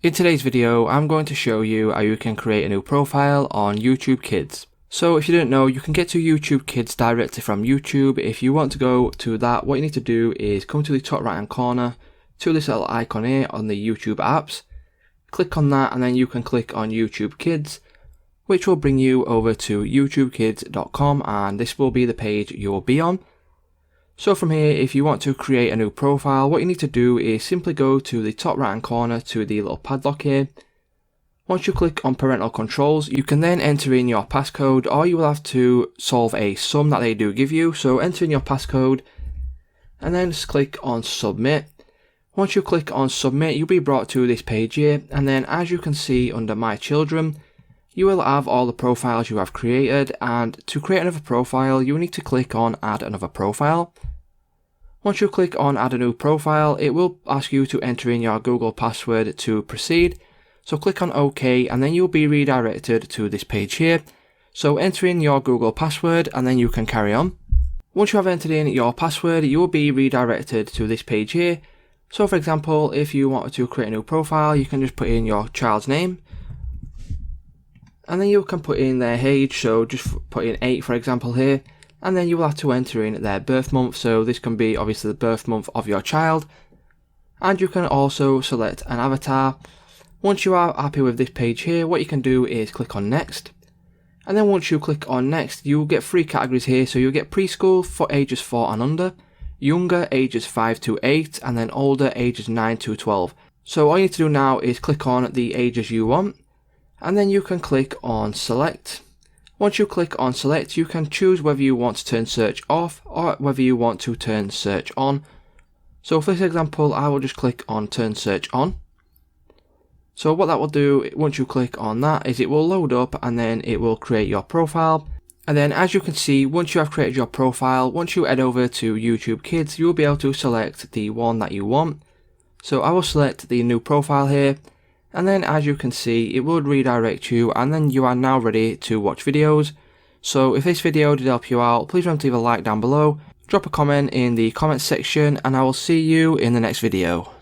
In today's video, I'm going to show you how you can create a new profile on YouTube Kids. So if you didn't know, you can get to YouTube Kids directly from YouTube. If you want to go to that, what you need to do is come to the top right hand corner to this little icon here on the YouTube apps. Click on that and then you can click on YouTube Kids, which will bring you over to youtubekids.com, and this will be the page you'll be on. So from here, if you want to create a new profile, what you need to do is simply go to the top right hand corner to the little padlock here. Once you click on Parental Controls, you can then enter in your passcode, or you will have to solve a sum that they do give you. So enter in your passcode and then just click on Submit. Once you click on Submit, you'll be brought to this page here, and then as you can see under My Children, you will have all the profiles you have created, and to create another profile you need to click on Add Another Profile. Once you click on Add a New Profile, it will ask you to enter in your Google password to proceed. So click on OK and then you'll be redirected to this page here. So enter in your Google password and then you can carry on. Once you have entered in your password, you will be redirected to this page here. So for example, if you wanted to create a new profile, you can just put in your child's name. And then you can put in their age, so just put in 8 for example here, and then you will have to enter in their birth month, so this can be obviously the birth month of your child. And you can also select an avatar. Once you are happy with this page here, what you can do is click on Next. And then once you click on Next, you will get 3 categories here, so you'll get preschool for ages 4 and under, younger ages 5 to 8, and then older ages 9 to 12. So all you need to do now is click on the ages you want. And then you can click on Select. Once you click on Select, you can choose whether you want to turn search off or whether you want to turn search on. So for this example, I will just click on Turn Search On. So what that will do, once you click on that, is it will load up and then it will create your profile. And then as you can see, once you have created your profile, once you head over to YouTube Kids, you will be able to select the one that you want. So I will select the new profile here. And then as you can see, it will redirect you, and then you are now ready to watch videos. So if this video did help you out, please remember to leave a like down below, drop a comment in the comment section, and I will see you in the next video.